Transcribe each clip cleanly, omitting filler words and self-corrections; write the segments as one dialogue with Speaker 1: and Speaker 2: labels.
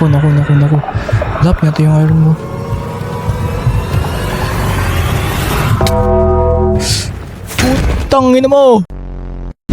Speaker 1: Naku. Lap, natin yung iron mo. Putang ina mo!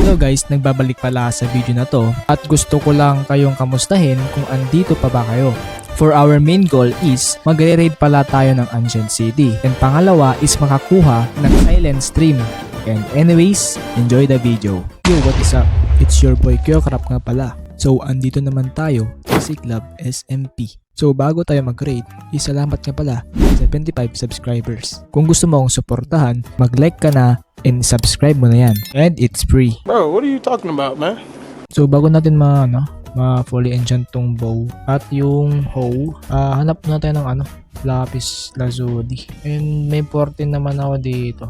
Speaker 1: Hello guys, nagbabalik pala sa video na to at gusto ko lang kayong kamustahin kung andito pa ba kayo. For our main goal is magre-raid pala tayo ng Ancient City and pangalawa is makakuha ng silent stream. And anyways, enjoy the video. Yo, what is up? It's your boy Kyokrap nga pala. So andito naman tayo sa Siglab SMP. So bago tayo mag-raid, isalamat nga pala sa 75 subscribers. Kung gusto mo akong suportahan, mag-like ka na and subscribe mo na yan. And it's free.
Speaker 2: Bro, what are you talking about, man?
Speaker 1: So bago natin ma-fully enchant tong bow at yung hoe, hanap na tayo ng lapis lazuli. And may 14 naman ako dito.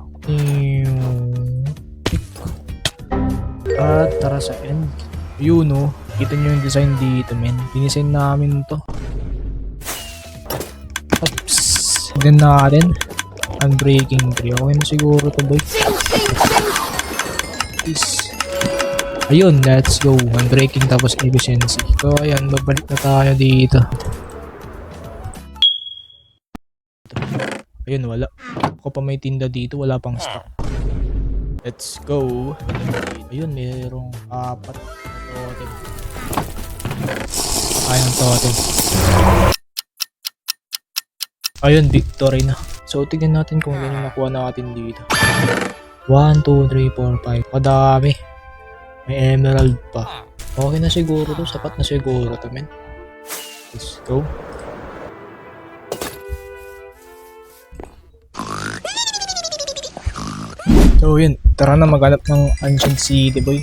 Speaker 1: At tara sa end. Yun kita nyo yung design dito, men. Dinisign namin to. Oops. Tignan natin. Unbreaking 3. Okay na siguro to, boy. Peace. Ayun, let's go. Unbreaking tapos efficiency. So, ayan, babalik na tayo dito. Ayun, wala. Ako pa may tinda dito, wala pang stock. Let's go. Ayun, mayroong 4 totem. Ayun, totem. Ayun, victory na. So, tignan natin kung yan yung nakuha natin dito. 1, 2, 3, 4, 5. Madami. May emerald pa. Okay na siguro to. Sapat na siguro to, men. Let's go. So, yun. Tara na maghanap ng Ancient City, boy.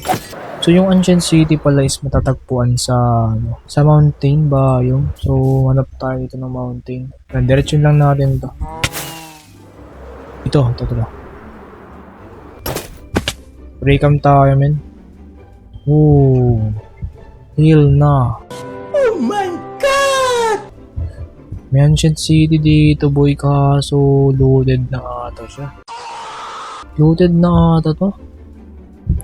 Speaker 1: So, yung Ancient City pala is matatagpuan sa mountain ba yung. So, hanap tayo dito ng mountain. Diretso lang natin to. Ito. Recam tayo, men. Ooh. Heal na.
Speaker 2: Oh my God!
Speaker 1: May Ancient City dito, boy, kaso loaded na ata siya. Loaded na ata to?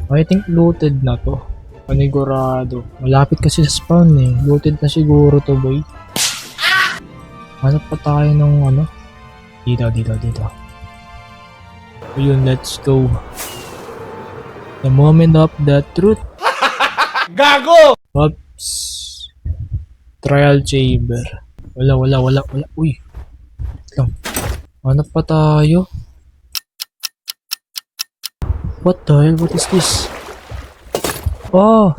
Speaker 1: I think loaded na to. Panigurado. Malapit kasi sa spawn eh. Loaded na siguro to, boy. Hanap pa tayo ng Dito. Ayun, let's go. The moment of the truth.
Speaker 2: Gago!
Speaker 1: Oops. Trial chamber. Wala. Uy. Lang. Hanap pa tayo. What the hell? What is this? Oh!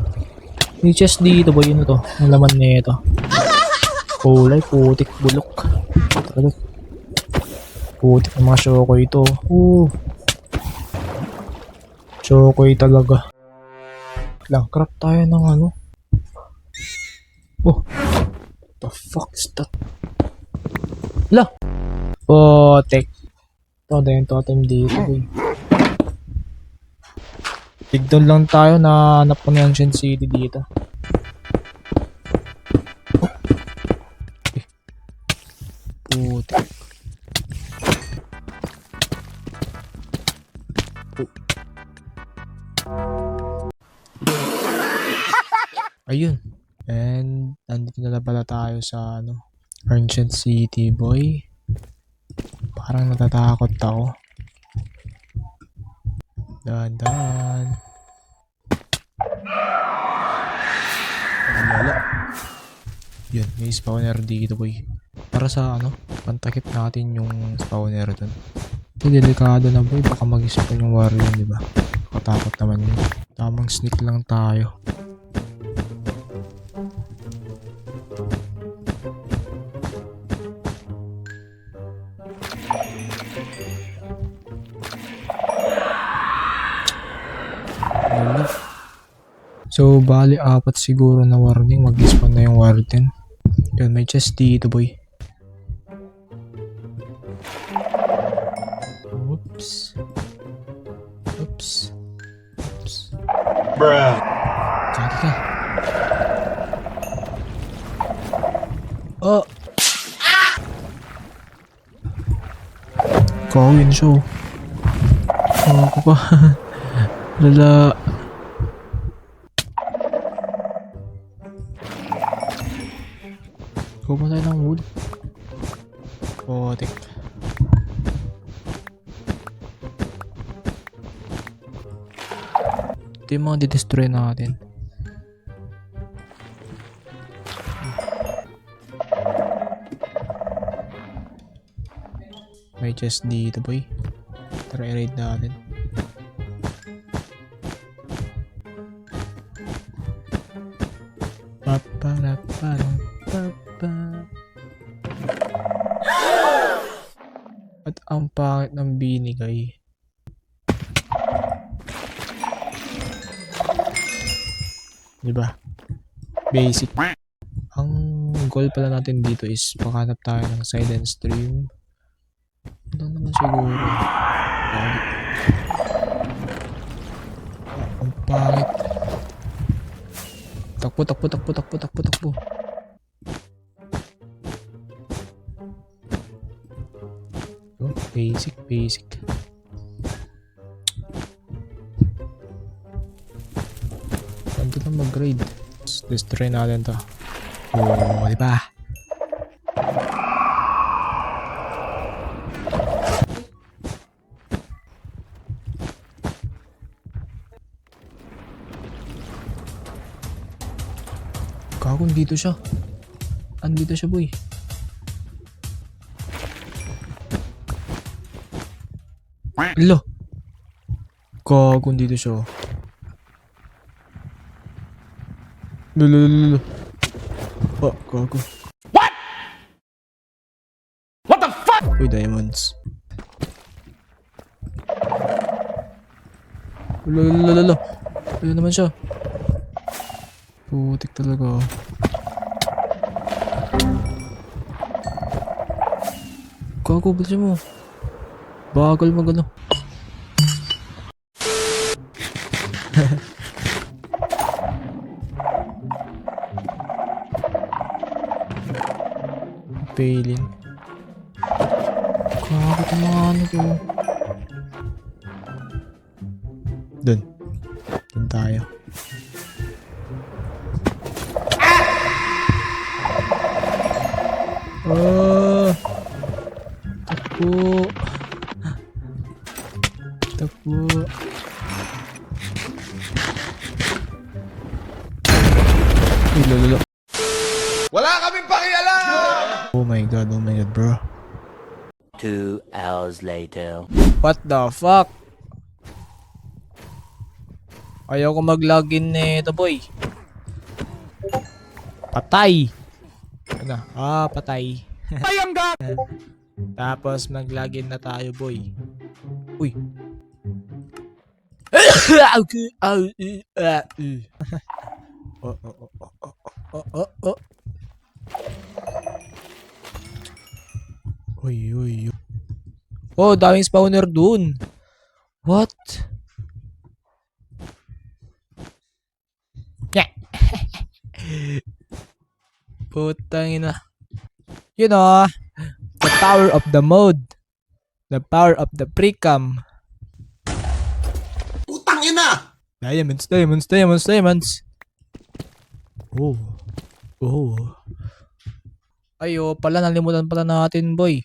Speaker 1: May chest dito ba yun to? Ang laman nito. Kulay, putik, bulok. Talaga. Putik ng mga shokoy ito. Shokoy talaga. Lang, craft tayo ng Oh! What the fuck is that? La! Putik. Ito yung totem dito, boy. Tigdon lang tayo na hanap ko ng Ancient City dito. Putik. Ayun. And nandito na pala tayo sa Ancient City, boy. Parang natatakot ako. Dahan. Wala. Yun, may spawner dito, boy. Para sa pantakip natin yung spawner dun. Ito, delikado na, boy. Baka mag-spawn yung warrior, di ba? Katakot naman yun. Tamang sneak lang tayo. So, bali 4 siguro na warning. Mag-spawn na yung warden. Yun, may chest dito, boy. Oops.
Speaker 2: Bruh.
Speaker 1: Kaki ka. Oh! Kawin siya. Ako pa. Lala. Kuha tayo ng wood. Putik. Ito yung mga didestroy natin. May chest dito boy. Tara i-raid natin. At ang pangit ng binigay. Diba? Basic. Ang goal pala natin dito is makahanap tayo ng silent stream. Ito naman siguro. Ang pangit. Takbo. Oh, basic. Ganito lang mag-grade. Destroy natin to. Oh, diba? Kagong dito siya. Andito siya boy. Alo. Kagong dito siya. Lulululu. Oh, gago.
Speaker 2: What the fuck?
Speaker 1: Uy, diamonds. Lulululu. Ayun naman siya. Putik talaga. Gago, bilisan mo. Bagal magano. Pailin. Gago itong mga ano ko. Dun tayo. Takbo. Uy, lolo.
Speaker 2: Wala kaming pakialam!
Speaker 1: Oh my god, bro.
Speaker 3: 2 hours later.
Speaker 1: What the fuck? Ayaw ko mag-login nito, boy. Patay. Ano? Patay. Tapos mag-login na tayo, boy. Uy. Uy. Oh, daming spawner dun. What? Putang ina. You know, the power of the mode. The power of the pre-cam.
Speaker 2: Putang ina!
Speaker 1: Diamonds. Oh. Ayo, pala nalimutan pala natin, boy.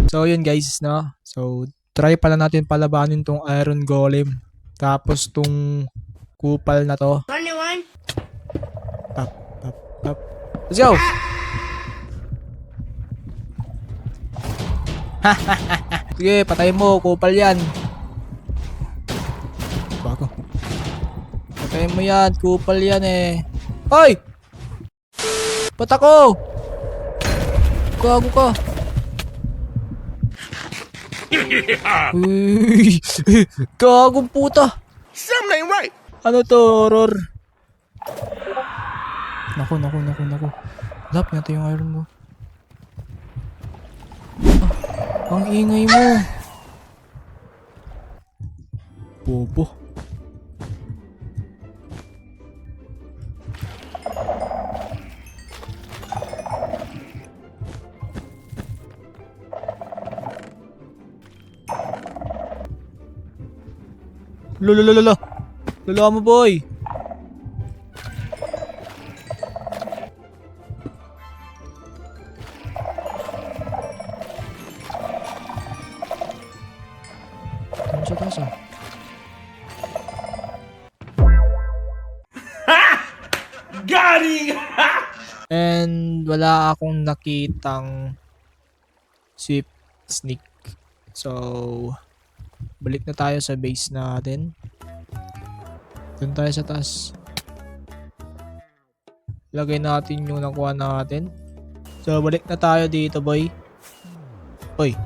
Speaker 1: So, yun guys, no? So, try pala natin palabanin tong iron golem. Tapos tong kupal na to. Pop. Let's go! Sige, patay mo. Kupal yan. Bago. Patay mo yan. Kupal yan eh. Hoy! Patako! Gago ka. Uy! Gagong puta.
Speaker 2: Something ain't right!
Speaker 1: Ano to, horror? Naku. Lap natin yung iron mo. Ang ingay mo. Bobo. Lolo. Lolo mo, boy.
Speaker 2: funny!
Speaker 1: And wala akong nakitang swift sneak. So, balik na tayo sa base natin. Doon tayo sa taas. Lagay natin yung nakuha natin. So, balik na tayo dito, boy. Boy,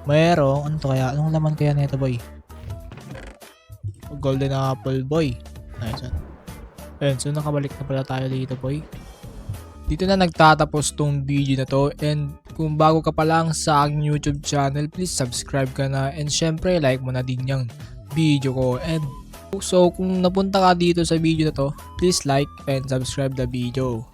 Speaker 1: mayroong, ano to kaya? Anong laman kaya nito, boy? Golden apple, boy. Nice one. Ayun, so nakabalik na pala tayo dito, boy. Dito na nagtatapos tong video na to. And kung bago ka pa lang sa aking YouTube channel, please subscribe ka na. And syempre, like mo na din yung video ko. And so, kung napunta ka dito sa video na to, please like and subscribe the video.